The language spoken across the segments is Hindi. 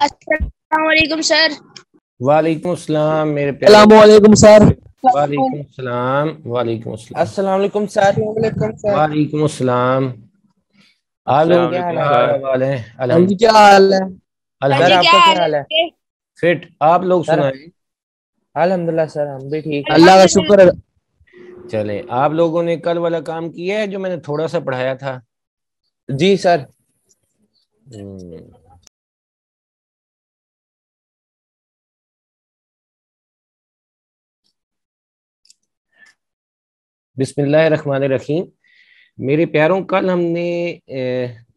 अस्सलाम वालेकुम सर। वालेकुम सलाम मेरे प्यारे। अस्सलामुअलैकुम सर। वालेकुम सलाम। वालेकुम सलाम। अस्सलाम वालेकुम सर। वालेकुम सलाम। आप अस्सलाम लोगों के वालेकुम क्या सर। हाल है? हाँ जी, अल्हम्दुलिल्लाह। क्या हाल है? हाँ सर जी, क्या आपका अल्हम्दुलिल्लाह क्या हाल हाल है? है? फिट। आप लोग सर सुनाएं। अल्हम्दुलिल्लाह सर, हम भी ठीक है। अल्लाह का अल्हम्दुलिल्लाह। शुक्र है। चले, आप लोगों ने कल वाला काम किया है जो मैंने थोड़ा सा पढ़ाया था? जी सर। हम्म, बिस्मिल्लाहिर्रहमानिर्रहीम। मेरे प्यारों, कल हमने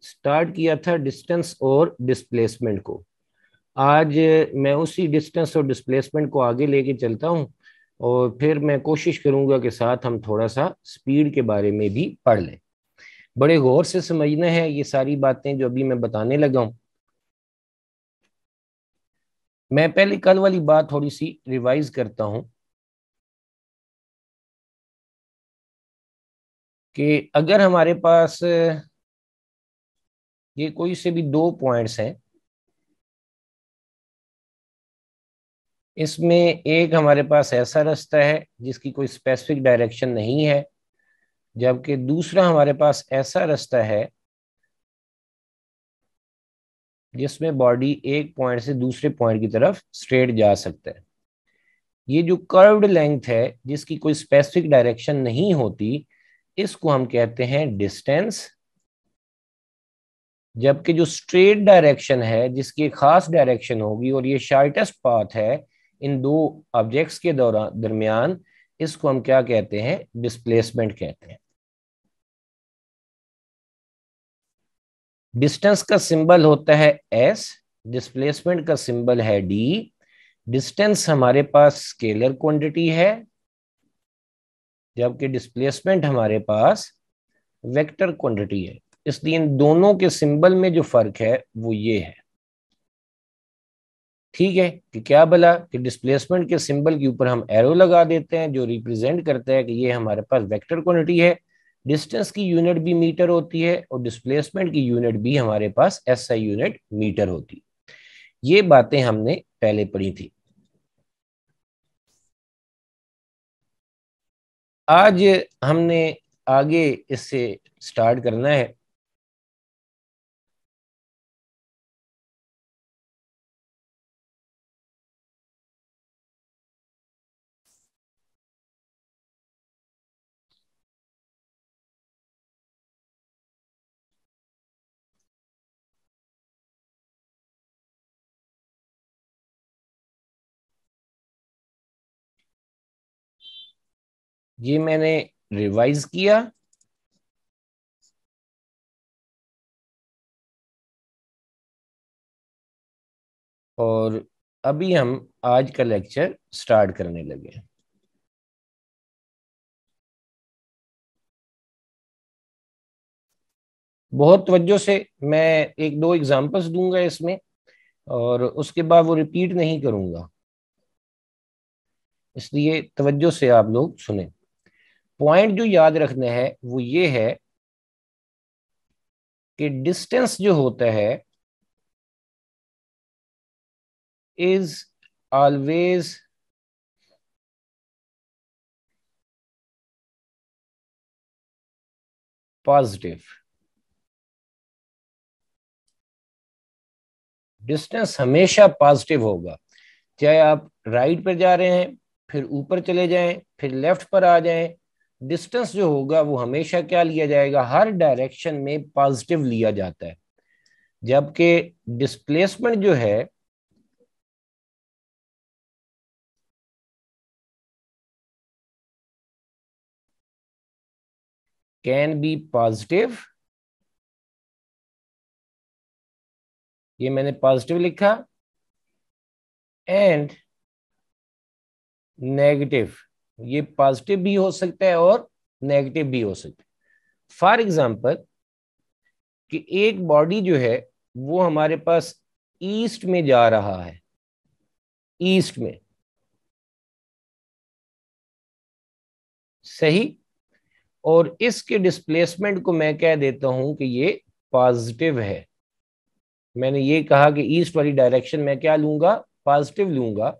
स्टार्ट किया था डिस्टेंस और डिस्प्लेसमेंट को। आज मैं उसी डिस्टेंस और डिस्प्लेसमेंट को आगे लेके चलता हूँ, और फिर मैं कोशिश करूँगा कि साथ हम थोड़ा सा स्पीड के बारे में भी पढ़ लें। बड़े गौर से समझना है ये सारी बातें जो अभी मैं बताने लगा हूँ। मैं पहले कल वाली बात थोड़ी सी रिवाइज करता हूँ कि अगर हमारे पास ये कोई से भी दो पॉइंट्स हैं, इसमें एक हमारे पास ऐसा रास्ता है जिसकी कोई स्पेसिफिक डायरेक्शन नहीं है, जबकि दूसरा हमारे पास ऐसा रास्ता है जिसमें बॉडी एक पॉइंट से दूसरे पॉइंट की तरफ स्ट्रेट जा सकता है। ये जो कर्व्ड लेंथ है जिसकी कोई स्पेसिफिक डायरेक्शन नहीं होती, इसको हम कहते हैं डिस्टेंस। जबकि जो स्ट्रेट डायरेक्शन है जिसकी एक खास डायरेक्शन होगी और ये शार्टेस्ट पाथ है इन दो ऑब्जेक्ट्स के दरमियान, इसको हम क्या कहते हैं? डिस्प्लेसमेंट कहते हैं। डिस्टेंस का सिंबल होता है एस, डिस्प्लेसमेंट का सिंबल है डी। डिस्टेंस हमारे पास स्केलर क्वांटिटी है, जबकि डिस्प्लेसमेंट हमारे पास वेक्टर क्वांटिटी है। इसलिए इन दोनों के सिंबल में जो फर्क है वो ये है। ठीक है कि क्या भला कि डिस्प्लेसमेंट के सिंबल के ऊपर हम एरो लगा देते हैं जो रिप्रेजेंट करता है कि ये हमारे पास वेक्टर क्वांटिटी है। डिस्टेंस की यूनिट भी मीटर होती है और डिस्प्लेसमेंट की यूनिट भी हमारे पास एसआई यूनिट मीटर होती है। ये बातें हमने पहले पढ़ी थी। आज हमने आगे इससे स्टार्ट करना है। ये मैंने रिवाइज किया और अभी हम आज का लेक्चर स्टार्ट करने लगे। बहुत तवज्जो से मैं एक दो एग्जांपल्स दूंगा इसमें, और उसके बाद वो रिपीट नहीं करूंगा, इसलिए तवज्जो से आप लोग सुने। पॉइंट जो याद रखना है वो ये है कि डिस्टेंस जो होता है इज ऑलवेज पॉजिटिव। डिस्टेंस हमेशा पॉजिटिव होगा, चाहे आप राइट पर जा रहे हैं, फिर ऊपर चले जाएं, फिर लेफ्ट पर आ जाएं। डिस्टेंस जो होगा वो हमेशा क्या लिया जाएगा? हर डायरेक्शन में पॉजिटिव लिया जाता है। जबकि डिस्प्लेसमेंट जो है कैन बी पॉजिटिव, ये मैंने पॉजिटिव लिखा, एंड नेगेटिव। ये पॉजिटिव भी हो सकता है और नेगेटिव भी हो सकता है। फॉर एग्जांपल कि एक बॉडी जो है वो हमारे पास ईस्ट में जा रहा है, ईस्ट में, सही, और इसके डिस्प्लेसमेंट को मैं कह देता हूं कि ये पॉजिटिव है। मैंने ये कहा कि ईस्ट वाली डायरेक्शन में क्या लूंगा, पॉजिटिव लूंगा।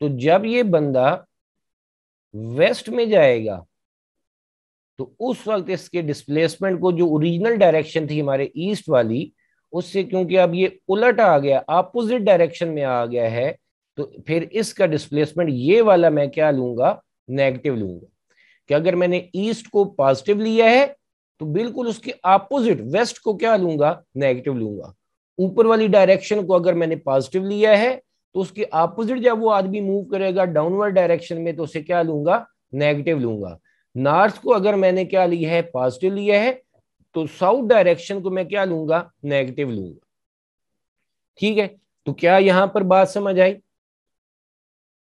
तो जब ये बंदा वेस्ट में जाएगा तो उस वक्त इसके डिस्प्लेसमेंट को, जो ओरिजिनल डायरेक्शन थी हमारे ईस्ट वाली, उससे क्योंकि अब ये उलट आ गया, अपोजिट डायरेक्शन में आ गया है, तो फिर इसका डिस्प्लेसमेंट ये वाला मैं क्या लूंगा, नेगेटिव लूंगा। कि अगर मैंने ईस्ट को पॉजिटिव लिया है तो बिल्कुल उसके अपोजिट वेस्ट को क्या लूंगा, नेगेटिव लूंगा। ऊपर वाली डायरेक्शन को अगर मैंने पॉजिटिव लिया है तो उसके अपोजिट जब वो आदमी मूव करेगा डाउनवर्ड डायरेक्शन में तो उसे क्या लूंगा, नेगेटिव लूंगा। नॉर्थ को अगर मैंने क्या लिया है, पॉजिटिव लिया है, तो साउथ डायरेक्शन को मैं क्या लूंगा, नेगेटिव लूंगा। ठीक है, तो क्या यहां पर बात समझ आई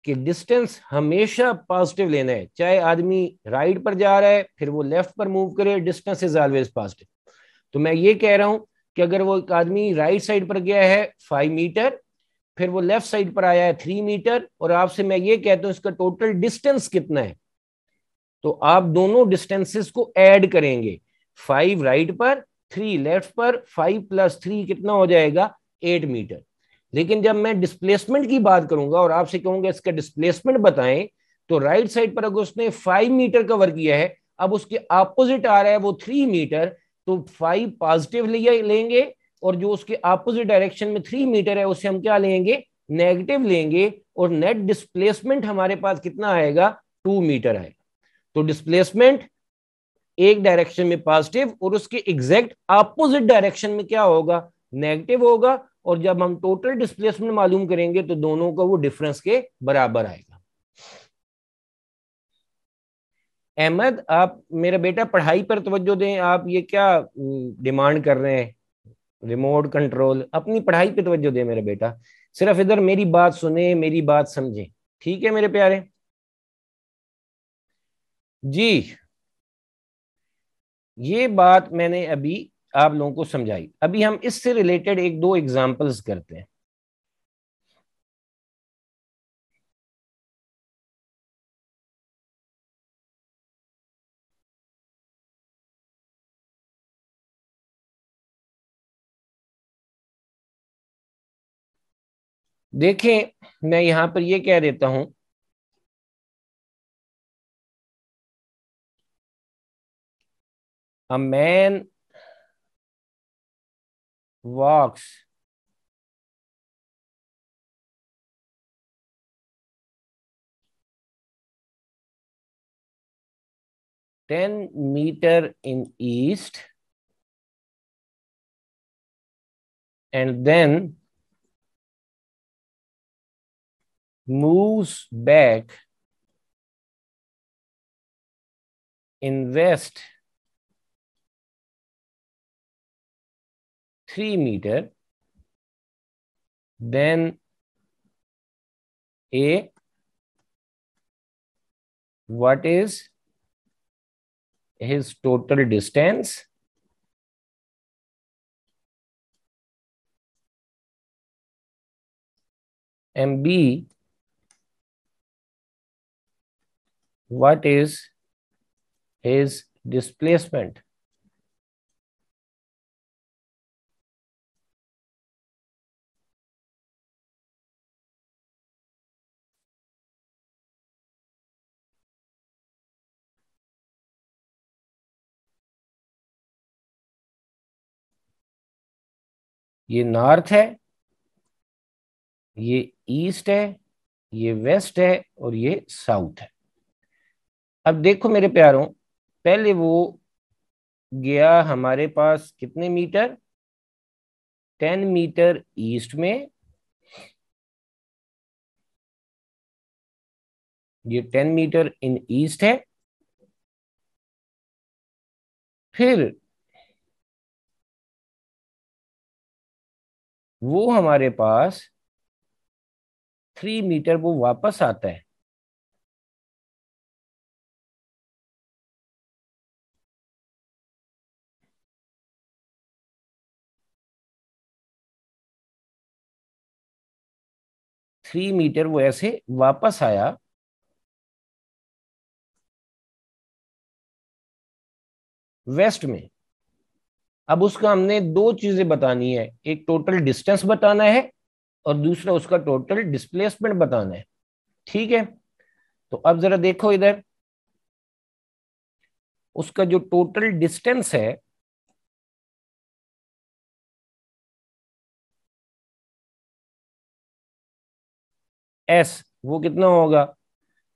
कि डिस्टेंस हमेशा पॉजिटिव लेना है, चाहे आदमी राइट पर जा रहा है फिर वो लेफ्ट पर मूव करे, डिस्टेंस इज ऑलवेज पॉजिटिव। तो मैं ये कह रहा हूं कि अगर वो एक आदमी राइट साइड पर गया है 5 मीटर, फिर वो लेफ्ट साइड पर आया है 3 मीटर, और आपसे मैं ये कहता हूं इसका टोटल डिस्टेंस कितना है, तो आप दोनों डिस्टेंसेस को ऐड करेंगे। 5 राइट पर, 3 लेफ्ट पर, 5 + 3 कितना हो जाएगा, 8 मीटर। लेकिन जब मैं डिस्प्लेसमेंट की बात करूंगा और आपसे कहूंगा इसका डिस्प्लेसमेंट बताएं, तो राइट साइड पर अगर उसने 5 मीटर कवर किया है, अब उसके अपोजिट आ रहा है वो 3 मीटर, तो 5 पॉजिटिव लेंगे, और जो उसके अपोजिट डायरेक्शन में 3 मीटर है उसे हम क्या लेंगे, नेगेटिव लेंगे, और नेट डिस्प्लेसमेंट हमारे पास कितना आएगा, 2 मीटर आएगा। तो डिस्प्लेसमेंट एक डायरेक्शन में पॉजिटिव और उसके एग्जैक्ट अपोजिट डायरेक्शन में क्या होगा, नेगेटिव होगा। और जब हम टोटल डिस्प्लेसमेंट मालूम करेंगे तो दोनों का वो डिफरेंस के बराबर आएगा। अहमद, आप मेरा बेटा पढ़ाई पर तवज्जो दें। आप ये क्या डिमांड कर रहे हैं, रिमोट कंट्रोल? अपनी पढ़ाई पे तवज्जो दें मेरा बेटा, सिर्फ इधर मेरी बात सुने, मेरी बात समझें। ठीक है मेरे प्यारे जी, ये बात मैंने अभी आप लोगों को समझाई। अभी हम इससे रिलेटेड एक दो एग्जांपल्स करते हैं। देखें, मैं यहां पर ये कह देता हूं, a man walks 10 meter in east and then moves back in west 3 meter, then what is his total distance, and B, what is his displacement? ये नॉर्थ है, ये ईस्ट है, ये वेस्ट है, और ये साउथ है। अब देखो मेरे प्यारों, पहले वो गया हमारे पास कितने मीटर, 10 मीटर ईस्ट में। ये 10 मीटर इन ईस्ट है। फिर वो हमारे पास 3 मीटर वो वापस आता है। थ्री मीटर वो ऐसे वापस आया, वेस्ट में। अब उसका हमने दो चीजें बतानी है, एक टोटल डिस्टेंस बताना है और दूसरा उसका टोटल डिस्प्लेसमेंट बताना है। ठीक है, तो अब जरा देखो इधर, उसका जो टोटल डिस्टेंस है एस, वो कितना होगा,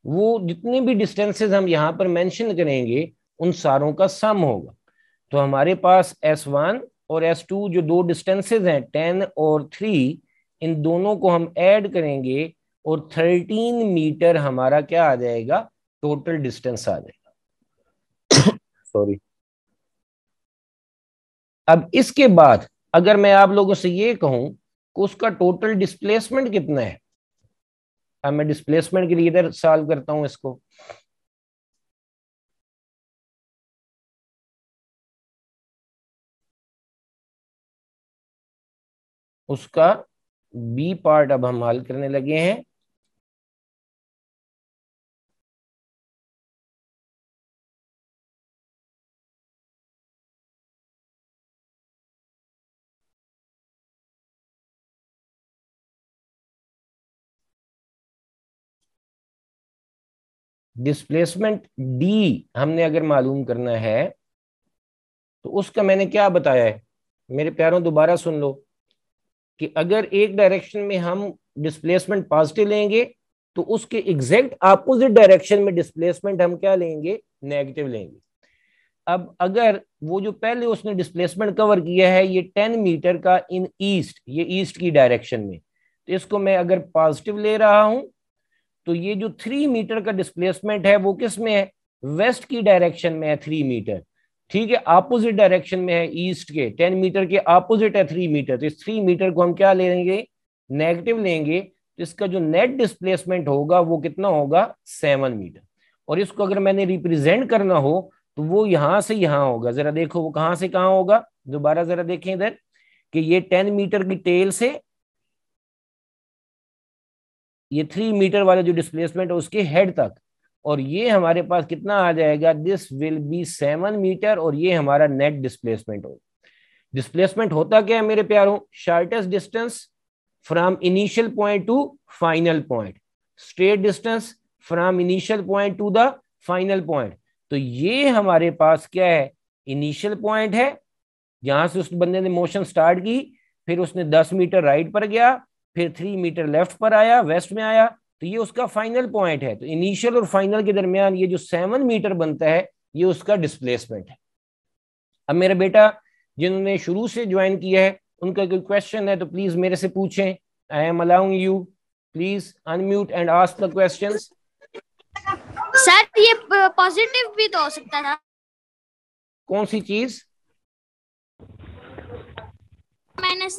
वो जितने भी डिस्टेंसेस हम यहां पर मेंशन करेंगे उन सारों का सम होगा। तो हमारे पास S1 और S2 जो दो डिस्टेंसेस हैं 10 और 3, इन दोनों को हम ऐड करेंगे और 13 मीटर हमारा क्या आ जाएगा, टोटल डिस्टेंस आ जाएगा। सॉरी। अब इसके बाद अगर मैं आप लोगों से ये कहूं कि उसका टोटल डिस्प्लेसमेंट कितना है, अब मैं डिस्प्लेसमेंट के लिए इधर सॉल्व करता हूं इसको। उसका बी पार्ट अब हम हल करने लगे हैं। डिस्प्लेसमेंट डी हमने अगर मालूम करना है तो उसका मैंने क्या बताया है मेरे प्यारों, दोबारा सुन लो कि अगर एक डायरेक्शन में हम डिस्प्लेसमेंट पॉजिटिव लेंगे तो उसके एग्जैक्ट अपोजिट डायरेक्शन में डिस्प्लेसमेंट हम क्या लेंगे, नेगेटिव लेंगे। अब अगर वो जो पहले उसने डिस्प्लेसमेंट कवर किया है ये 10 मीटर का इन ईस्ट, ये ईस्ट की डायरेक्शन में, तो इसको मैं अगर पॉजिटिव ले रहा हूं तो ये जो 3 मीटर का डिस्प्लेसमेंट है वो किस में है, वेस्ट की डायरेक्शन में है 3 मीटर। ठीक है, अपोजिट डायरेक्शन में है ईस्ट के, 10 मीटर के अपोजिट है 3 मीटर, तो इस 3 मीटर को हम क्या लेंगे, नेगेटिव लेंगे। तो इसका जो नेट डिस्प्लेसमेंट होगा वो कितना होगा, 7 मीटर। और इसको अगर मैंने रिप्रेजेंट करना हो तो वो यहां से यहां होगा। जरा देखो वो कहां से कहां होगा, दोबारा जरा देखें इधर कि ये 10 मीटर की टेल से ये 3 मीटर वाला जो डिस्प्लेसमेंट है उसके हेड तक, और ये हमारे पास कितना आ जाएगा, दिस विल बी 7 मीटर, और ये हमारा नेट डिस्प्लेसमेंट होगा। डिस्प्लेसमेंट होता क्या है मेरे प्यारों, shortest distance from initial point two final point, straight distance from initial point two the final point. तो ये हमारे पास क्या है, इनिशियल पॉइंट है, जहां से उस बंदे ने मोशन स्टार्ट की, फिर उसने 10 मीटर राइट पर गया, फिर 3 मीटर लेफ्ट पर आया, वेस्ट में आया, तो ये उसका फाइनल पॉइंट है। तो इनिशियल और फाइनल के दरमियान ये जो 7 मीटर बनता है ये उसका डिस्प्लेसमेंट है। अब मेरा बेटा जिन्होंने शुरू से ज्वाइन किया है उनका कोई क्वेश्चन है तो प्लीज मेरे से पूछें। I am allowing you, please unmute and ask the questions. Sir ये पॉजिटिव भी तो हो सकता था। कौन सी चीज? माइनस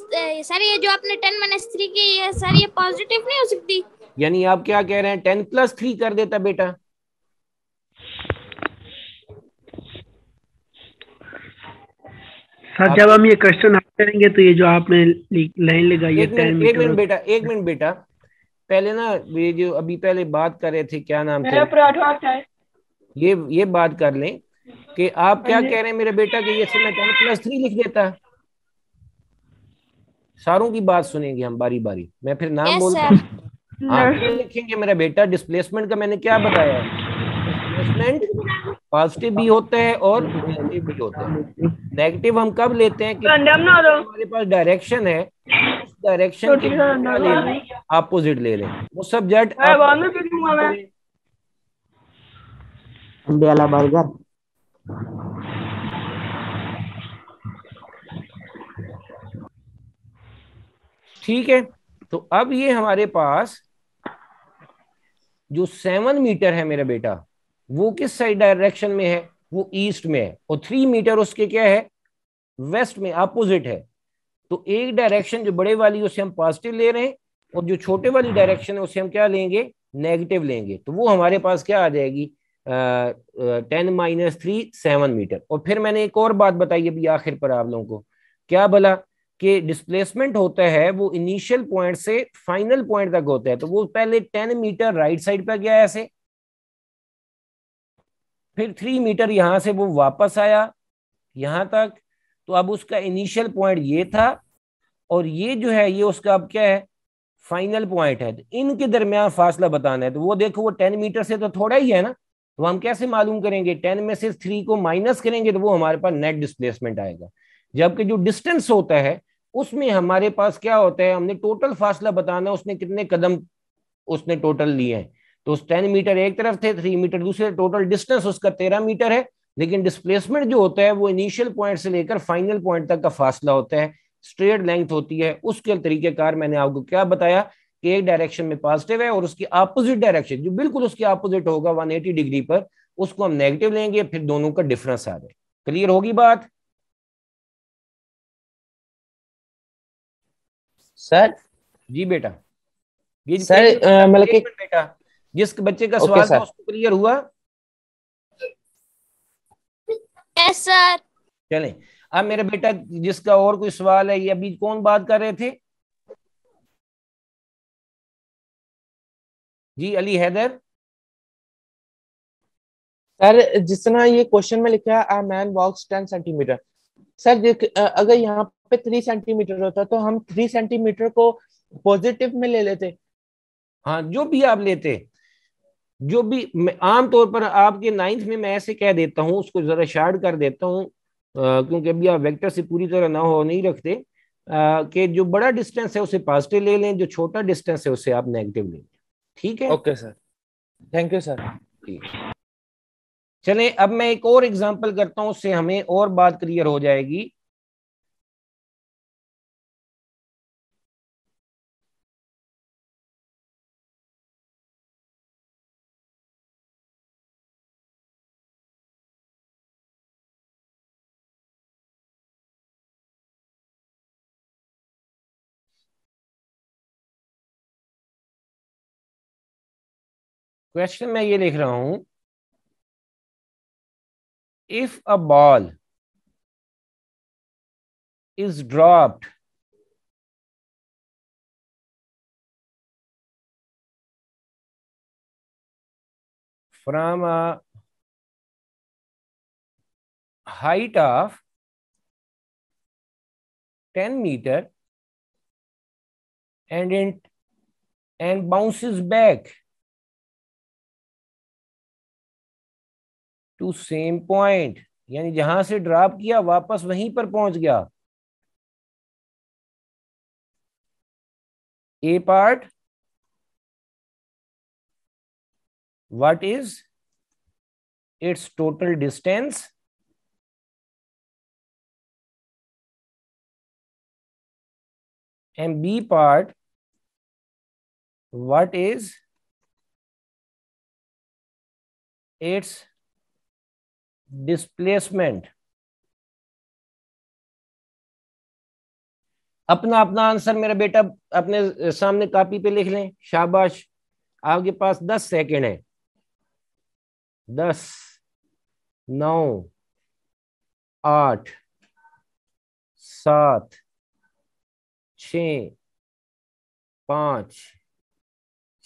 सर ये जो आपने 10 - 3 की है सर, ये पॉजिटिव नहीं हो सकती? यानी आप क्या कह रहे हैं, 10 + 3 कर देता बेटा? सर जब हम ये क्वेश्चन हल करेंगे तो ये जो आपने लाइन लगाई है 10 एक मीटर, मिनट बेटा, एक मिनट बेटा, पहले ना ये जो अभी पहले बात कर रहे थे, क्या नाम थे, ये बात कर लें कि आप क्या कह रहे हैं मेरे बेटा कि ये मैं 10 + 3 लिख देता। सारों की बात सुनेंगे हम बारी बारी, मैं फिर नाम यस बोलता सर। हूँ। हाँ क्यों लिखेंगे मेरा बेटा, डिस्प्लेसमेंट का मैंने क्या बताया है, डिस्प्लेसमेंट पॉजिटिव भी होता है और नेगेटिव भी होता है। नेगेटिव हम कब लेते हैं कि हमारे पास डायरेक्शन है, उस डायरेक्शन के क्या ले लें, अपोजिट ले लें। वो सब्जेक्ट अंडे वाला बर्गर। ठीक है। तो अब ये हमारे पास जो 7 मीटर है मेरा बेटा वो किस साइड डायरेक्शन में है, वो ईस्ट में है, और 3 मीटर उसके क्या है, वेस्ट में, अपोजिट है। तो एक डायरेक्शन जो बड़े वाली उसे हम पॉजिटिव ले रहे हैं और जो छोटे वाली डायरेक्शन है उसे हम क्या लेंगे, नेगेटिव लेंगे। तो वो हमारे पास क्या आ जाएगी, 10 - 3 7 मीटर। और फिर मैंने एक और बात बताई अभी आखिर पर आप लोगों को, क्या बोला कि डिस्प्लेसमेंट होता है वो इनिशियल पॉइंट से फाइनल पॉइंट तक होता है। तो वो पहले 10 मीटर राइट साइड पर गया ऐसे, फिर 3 मीटर यहां से वो वापस आया यहां तक, तो अब उसका इनिशियल पॉइंट ये था और ये जो है ये उसका अब क्या है, फाइनल पॉइंट है। तो इनके दरमियान फासला बताना है, तो वो देखो वो 10 मीटर से तो थोड़ा ही है ना, तो हम कैसे मालूम करेंगे, 10 में से 3 को माइनस करेंगे तो वो हमारे पास नेट डिस्प्लेसमेंट आएगा। जबकि जो डिस्टेंस होता है उसमें हमारे पास क्या होता है, हमने टोटल फासला बताना, उसने कितने कदम उसने टोटल लिए हैं। तो उस 10 मीटर एक तरफ थे, 3 मीटर दूसरे, टोटल डिस्टेंस उसका 13 मीटर है। लेकिन डिस्प्लेसमेंट जो होता है वो इनिशियल पॉइंट से लेकर फाइनल पॉइंट तक का फासला होता है, स्ट्रेट लेंथ होती है। उसके तरीकेकार मैंने आपको क्या बताया कि एक डायरेक्शन में पॉजिटिव है और उसकी अपोजिट डायरेक्शन जो बिल्कुल उसकी अपोजिट होगा 180 डिग्री पर, उसको हम नेगेटिव लेंगे, फिर दोनों का डिफरेंस आ जाए। क्लियर होगी बात? सर जी बेटा, ये सर मतलब एक कि मिनट बेटा, जिस बच्चे का ओके सवाल था सर। उसको क्लियर हुआ? Yes sir. चलें, अब मेरे बेटा जिसका और कोई सवाल है, ये अभी कौन बात कर रहे थे? जी अली हैदर। सर जिस तरह ये क्वेश्चन में लिखा है a man walks 10 centimetre, sir अगर यहाँ पे 3 सेंटीमीटर होता तो हम 3 सेंटीमीटर को पॉजिटिव में ले लेते। हाँ जो भी आप लेते, जो भी आमतौर पर आपके 9th में मैं ऐसे कह देता हूँ, उसको जरा शार्ट कर देता हूँ क्योंकि अभी आप वेक्टर से पूरी तरह ना हो नहीं रखते, कि जो बड़ा डिस्टेंस है उसे पॉजिटिव ले लें, जो छोटा डिस्टेंस है उसे आप नेगेटिव ले लें। ठीक है? Okay sir, thank you sir. ठीक। चलें अब मैं एक और एग्जांपल करता हूं, उससे हमें और बात क्लियर हो जाएगी। क्वेश्चन मैं ये लिख रहा हूं, if a ball is dropped from a height of 10 meter and bounces back to same point, यानी जहां से ड्रॉप किया वापस वहीं पर पहुंच गया। ए part, what is its total distance, and B part, what is its displacement। अपना अपना आंसर मेरा बेटा अपने सामने कॉपी पे लिख लें। शाबाश, आपके पास 10 सेकंड है। 10, 9, 8, 7, 6, 5,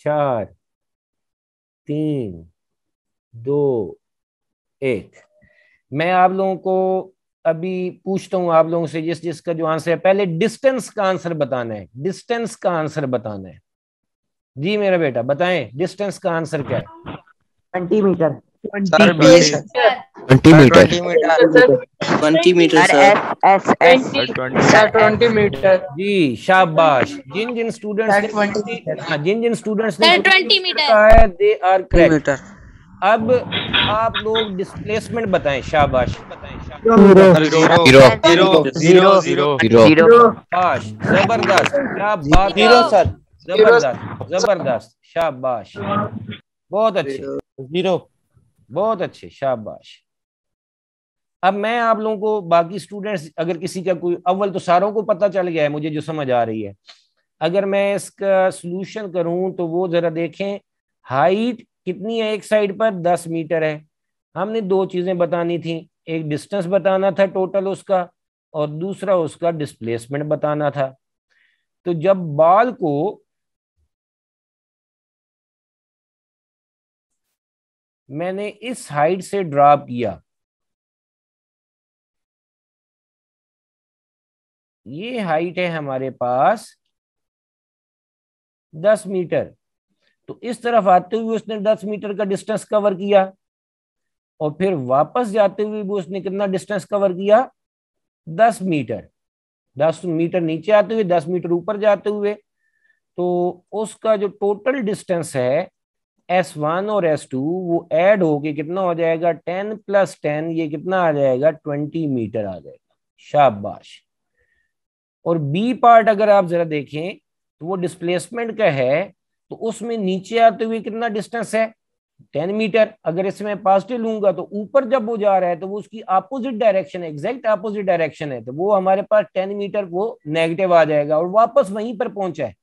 4, 3, 2, 1। मैं आप लोगों को अभी पूछता हूं, आप लोगों से जिस जिसका जो आंसर है, पहले डिस्टेंस का आंसर बताना है, डिस्टेंस का आंसर बताना है। जी मेरा बेटा बताएं, डिस्टेंस का आंसर क्या है? 20 metre. Sir 20 20 metre 20 metre 20 metre sir sir. Yes yes yes sir 20 metre जी शाबाश, जिन जिन स्टूडेंट्स सर ने 20 मीटर हाँ, जिन जिन स्टूडेंट्स ने सर 20 20 मीटर मीटर। कहा है दे आर करेक्ट। मीटर अब आप लोग डिस्प्लेसमेंट बताएं। शाबाश, सर जीरो जीरो जीरो शाबाश, जबरदस्त, क्या बात है, जीरो सर, जबरदस्त जबरदस्त, शाबाश, बहुत अच्छे, जीरो। बहुत अच्छे, शाबाश। अब मैं आप लोगों को बाकी स्टूडेंट्स, अगर किसी का कोई, अव्वल तो सारों को पता चल गया है मुझे जो समझ आ रही है, अगर मैं इसका सॉल्यूशन करूं तो वो जरा देखें। हाइट कितनी है एक साइड पर? 10 मीटर है। हमने दो चीजें बतानी थी, एक डिस्टेंस बताना था टोटल उसका, और दूसरा उसका डिस्प्लेसमेंट बताना था। तो जब बॉल को मैंने इस हाइट से ड्रॉप किया ये हाइट है हमारे पास 10 मीटर। तो इस तरफ आते हुए उसने 10 मीटर का डिस्टेंस कवर किया और फिर वापस जाते हुए भी उसने कितना डिस्टेंस कवर किया? 10 मीटर। 10 मीटर नीचे आते हुए, 10 मीटर ऊपर जाते हुए। तो उसका जो टोटल डिस्टेंस है S1 और S2 वो ऐड होके कितना हो जाएगा? 10 + 10, ये कितना आ जाएगा? 20 मीटर आ जाएगा। शाबाश। और बी पार्ट अगर आप जरा देखें तो वो डिस्प्लेसमेंट का है, तो उसमें नीचे आते हुए कितना डिस्टेंस है? 10 मीटर। अगर इसमें पॉजिटिव लूंगा तो ऊपर जब वो जा रहा है तो वो उसकी अपोजिट डायरेक्शन है, एग्जैक्ट अपोजिट डायरेक्शन है, तो वो हमारे पास 10 मीटर वो नेगेटिव आ जाएगा और वापस वहीं पर पहुंचा है,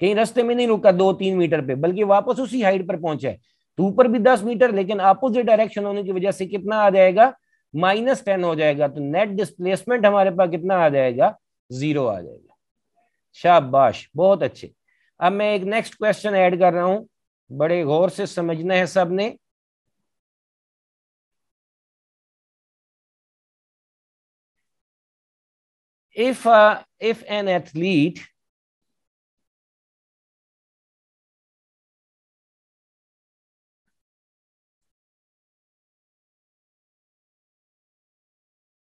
कहीं रास्ते में नहीं रुका 2-3 मीटर पे, बल्कि वापस उसी हाइट पर पहुंचा है। तो ऊपर भी 10 मीटर, लेकिन अपोजिट डायरेक्शन होने की वजह से कितना आ जाएगा? -10 हो जाएगा। तो नेट डिस्प्लेसमेंट हमारे पास कितना आ जाएगा? 0 आ जाएगा। शाबाश, बहुत अच्छे। अब मैं एक नेक्स्ट क्वेश्चन ऐड कर रहा हूं, बड़े गौर से समझना है सबने। if an athlete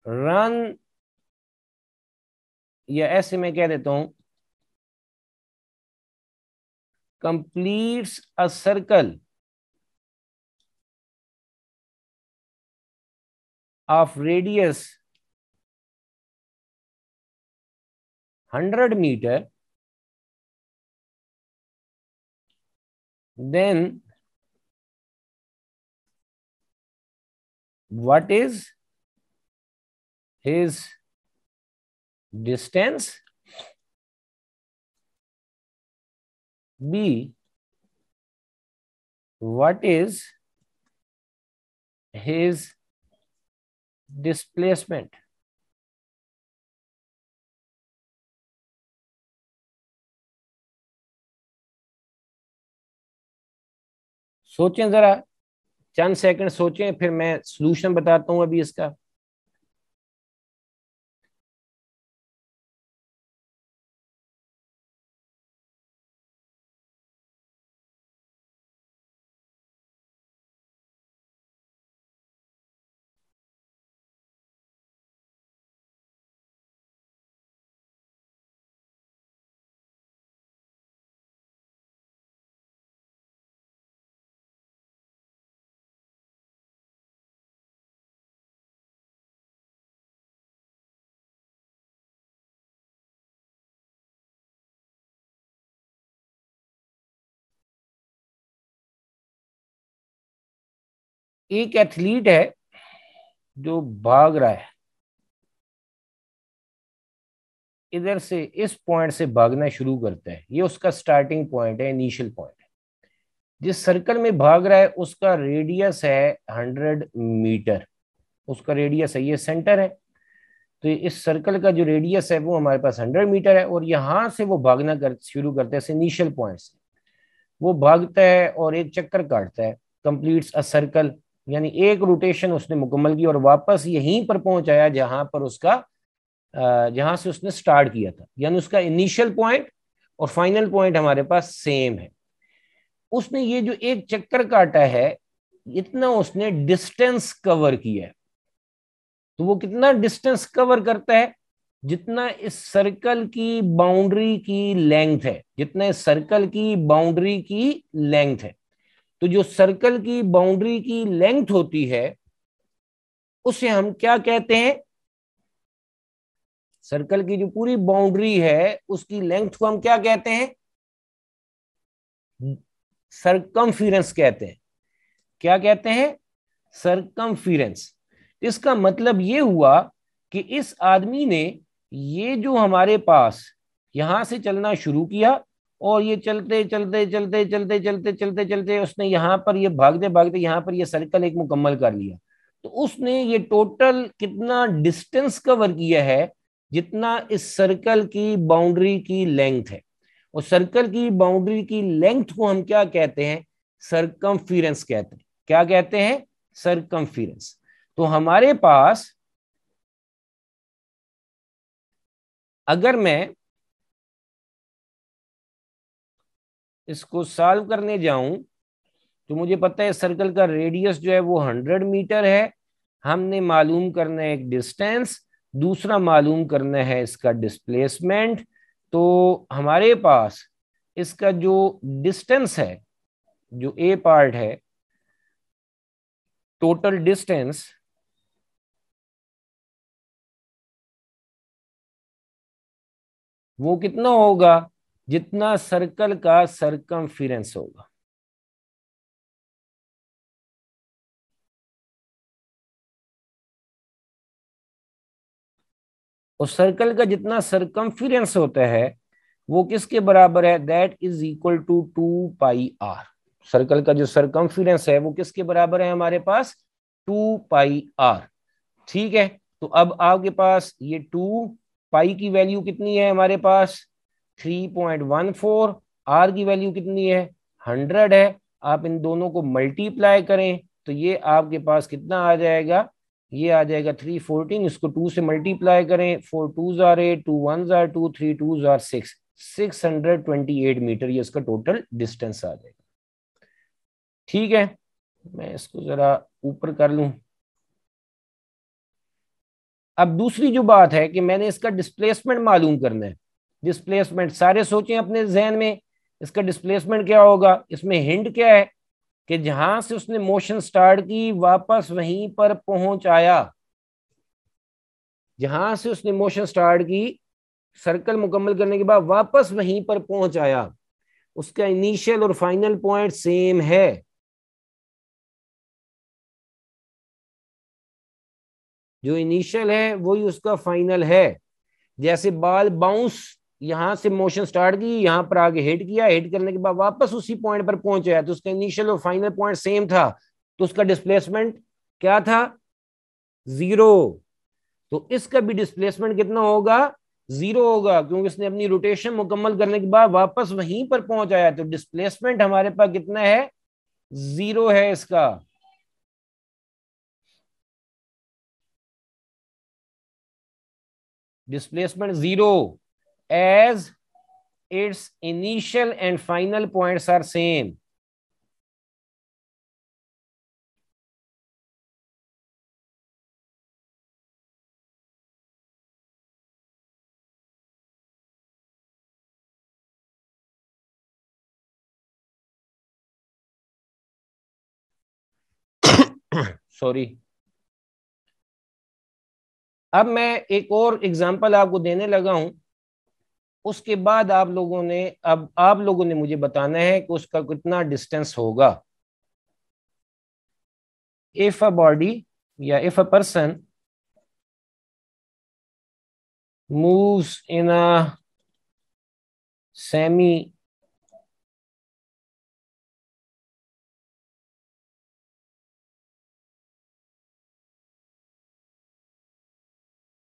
run, या ऐसे मैं कह देता हूं, completes a circle of radius 100 meter, then what is his distance? B, what is his displacement? सोचें जरा, चंद सेकंड सोचें, फिर मैं सॉल्यूशन बताता हूं अभी इसका। एक एथलीट है जो भाग रहा है, इधर से इस पॉइंट से भागना शुरू करता है, ये उसका स्टार्टिंग पॉइंट है, इनिशियल पॉइंट है। जिस सर्कल में भाग रहा है उसका रेडियस है 100 मीटर, उसका रेडियस है, ये सेंटर है। तो इस सर्कल का जो रेडियस है वो हमारे पास 100 मीटर है, और यहां से वो भागना शुरू करता है इनिशियल पॉइंट से। वो भागता है और एक चक्कर काटता है, कंप्लीट्स अ सर्कल, यानी एक रोटेशन उसने मुकम्मल की और वापस यहीं पर पहुंच आया जहां पर उसका जहां से उसने स्टार्ट किया था, यानी उसका इनिशियल पॉइंट और फाइनल पॉइंट हमारे पास सेम है। उसने ये जो एक चक्कर काटा है, इतना उसने डिस्टेंस कवर किया है। तो वो कितना डिस्टेंस कवर करता है? जितना इस सर्कल की बाउंड्री की लेंथ है, जितना इस सर्कल की बाउंड्री की लेंथ है। तो जो सर्कल की बाउंड्री की लेंथ होती है उसे हम क्या कहते हैं? सर्कल की जो पूरी बाउंड्री है उसकी लेंथ को हम क्या कहते हैं? सरकमफिरेंस कहते हैं। क्या कहते हैं? सरकमफिरेंस। इसका मतलब ये हुआ कि इस आदमी ने ये जो हमारे पास यहां से चलना शुरू किया और ये चलते चलते चलते चलते चलते चलते चलते उसने यहाँ पर ये भागते भागते यहाँ पर ये सर्कल एक मुकम्मल कर लिया। तो उसने ये टोटल कितना डिस्टेंस कवर किया है? जितना इस सर्कल की बाउंड्री की लेंथ है। और सर्कल की बाउंड्री की लेंथ को हम क्या कहते हैं? सरकमफिरेंस कहते हैं। क्या कहते हैं? सरकमफिरेंस। तो हमारे पास अगर मैं इसको सॉल्व करने जाऊं तो मुझे पता है सर्कल का रेडियस जो है वो 100 मीटर है। हमने मालूम करना है एक डिस्टेंस, दूसरा मालूम करना है इसका डिस्प्लेसमेंट। तो हमारे पास इसका जो डिस्टेंस है, जो ए पार्ट है, टोटल डिस्टेंस वो कितना होगा, जितना सर्कल का सरकमफेरेंस होगा। और सर्कल का जितना सरकमफेरेंस होता है वो किसके बराबर है, that is equal to 2πr। Circle का जो सरकमफेरेंस है वो किसके बराबर है हमारे पास, 2πr। ठीक है, तो अब आपके पास ये 2 की वैल्यू कितनी है हमारे पास, 3.14। आर की वैल्यू कितनी है, 100 है। आप इन दोनों को मल्टीप्लाई करें तो ये आपके पास कितना आ जाएगा, ये आ जाएगा 314। इसको 2 से मल्टीप्लाई करें, 4 2s are 8, 2 1s are 2, 3 2s are 6, 628 metre ये इसका टोटल डिस्टेंस आ जाएगा। ठीक है, मैं इसको जरा ऊपर कर लूं। अब दूसरी जो बात है कि मैंने इसका डिस्प्लेसमेंट मालूम करना है। डिस्प्लेसमेंट सारे सोचें अपने जहन में, इसका डिस्प्लेसमेंट क्या होगा। इसमें हिंट क्या है कि जहां से उसने मोशन स्टार्ट की वापस वहीं पर पहुंच आया। जहां से उसने मोशन स्टार्ट की, सर्कल मुकम्मल करने के बाद वापस वहीं पर पहुंच आया, उसका इनिशियल और फाइनल पॉइंट सेम है। जो इनिशियल है वही उसका फाइनल है। जैसे बॉल बाउंस यहां से मोशन स्टार्ट की, यहां पर आगे हिट किया, हिट करने के बाद वापस उसी पॉइंट पर पहुंचा, तो उसका इनिशियल और फाइनल पॉइंट सेम था, तो उसका डिस्प्लेसमेंट क्या था, 0। तो इसका भी डिस्प्लेसमेंट कितना होगा, 0 होगा, क्योंकि इसने अपनी रोटेशन मुकम्मल करने के बाद वापस वहीं पर पहुंच आया। तो डिस्प्लेसमेंट हमारे पास कितना है, 0 है इसका। Displacement 0 as its initial and final points are same। Sorry. अब मैं एक और एग्जांपल आपको देने लगा हूं, उसके बाद आप लोगों ने मुझे बताना है कि उसका कितना डिस्टेंस होगा। इफ अ बॉडी या if a person moves in a semi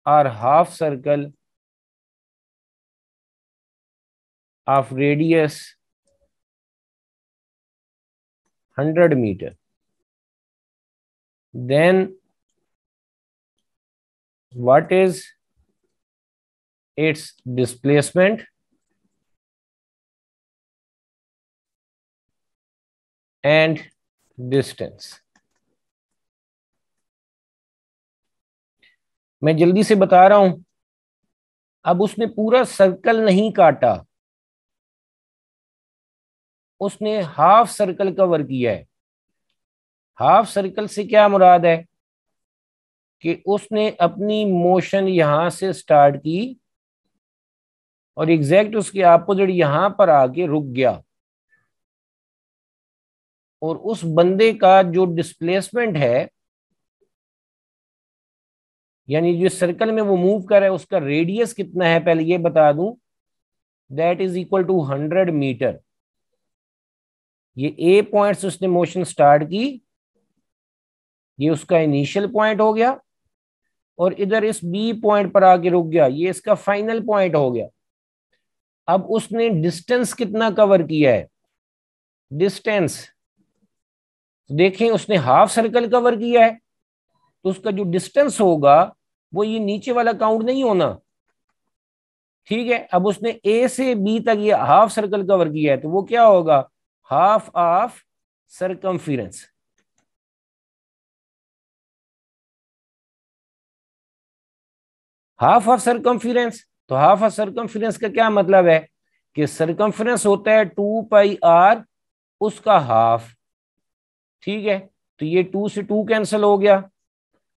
or half circle of radius 100 meter, then what is its displacement and distance। मैं जल्दी से बता रहा हूं। अब उसने पूरा सर्कल नहीं काटा, उसने हाफ सर्कल कवर किया है। हाफ सर्कल से क्या मुराद है कि उसने अपनी मोशन यहां से स्टार्ट की और एग्जैक्ट उसके अपोजिट यहां पर आके रुक गया, और उस बंदे का जो डिस्प्लेसमेंट है, यानी जो सर्कल में वो मूव कर रहा है, उसका रेडियस कितना है पहले ये बता दूं, that is equal to 100 metre. ये ए पॉइंट से उसने मोशन स्टार्ट की, ये उसका इनिशियल पॉइंट हो गया, और इधर इस बी पॉइंट पर आके रुक गया, ये इसका फाइनल पॉइंट हो गया। अब उसने डिस्टेंस कितना कवर किया है, डिस्टेंस देखें, उसने हाफ सर्कल कवर किया है, तो उसका जो डिस्टेंस होगा वो ये नीचे वाला काउंट नहीं होना, ठीक है, अब उसने ए से बी तक ये हाफ सर्कल कवर किया है, तो वो क्या होगा, half of circumference. Half of circumference, तो हाफ ऑफ सर्कमफेरेंस का क्या मतलब है कि सर्कमफेरेंस होता है 2πr उसका हाफ। ठीक है, तो ये 2 से 2 कैंसिल हो गया,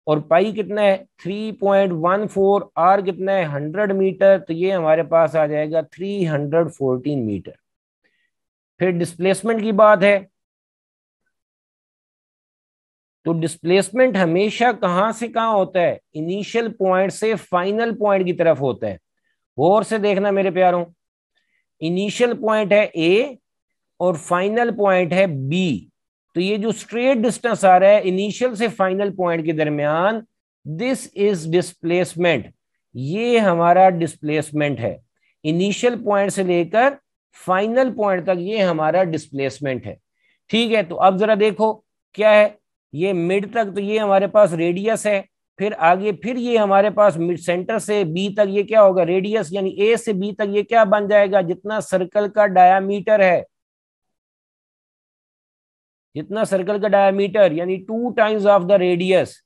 और पाई कितना है 3.14, आर कितना है 100 मीटर, तो ये हमारे पास आ जाएगा 314 मीटर। फिर डिस्प्लेसमेंट की बात है, तो डिस्प्लेसमेंट हमेशा कहां से कहां होता है, इनिशियल पॉइंट से फाइनल पॉइंट की तरफ होता है। गौर से देखना मेरे प्यारों, इनिशियल पॉइंट है ए और फाइनल पॉइंट है बी, तो ये जो स्ट्रेट डिस्टेंस आ रहा है इनिशियल से फाइनल पॉइंट के दरमियान, दिस इज डिस्प्लेसमेंट, ये हमारा डिस्प्लेसमेंट है। इनिशियल पॉइंट से लेकर फाइनल पॉइंट तक ये हमारा डिस्प्लेसमेंट है। ठीक है, तो अब जरा देखो क्या है, ये मिड तक तो ये हमारे पास रेडियस है, फिर आगे फिर ये हमारे पास मिड सेंटर से बी तक ये क्या होगा रेडियस, यानी ए से बी तक ये क्या बन जाएगा, जितना सर्कल का डायामीटर है, जितना सर्कल का डायामीटर यानी 2 टाइम्स ऑफ द रेडियस।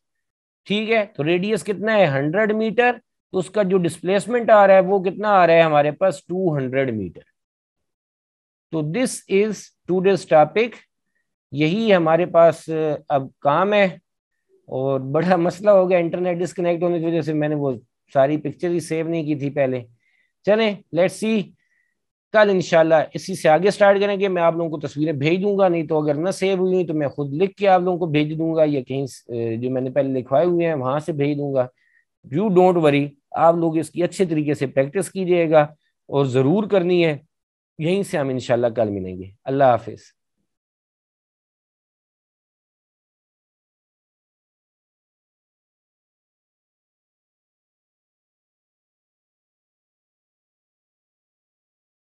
ठीक है, तो रेडियस कितना है 100 मीटर, तो उसका जो डिस्प्लेसमेंट आ रहा है वो कितना आ रहा है हमारे पास 200 मीटर। तो दिस इज टूडेज टॉपिक, यही हमारे पास अब काम है। और बड़ा मसला हो गया इंटरनेट डिस्कनेक्ट होने की वजह से, मैंने वो सारी पिक्चर ही सेव नहीं की थी पहले। चलें लेट्स सी, कल इंशाल्लाह इसी से आगे स्टार्ट करेंगे। मैं आप लोगों को तस्वीरें भेज दूंगा, नहीं तो अगर ना सेव हुई तो मैं खुद लिख के आप लोगों को भेज दूंगा, या कहीं जो मैंने पहले लिखवाए हुए हैं वहां से भेज दूंगा। यू डोंट वरी, आप लोग इसकी अच्छे तरीके से प्रैक्टिस कीजिएगा और ज़रूर करनी है। यहीं से हम इंशाल्लाह कल मिलेंगे। अल्लाह हाफिज।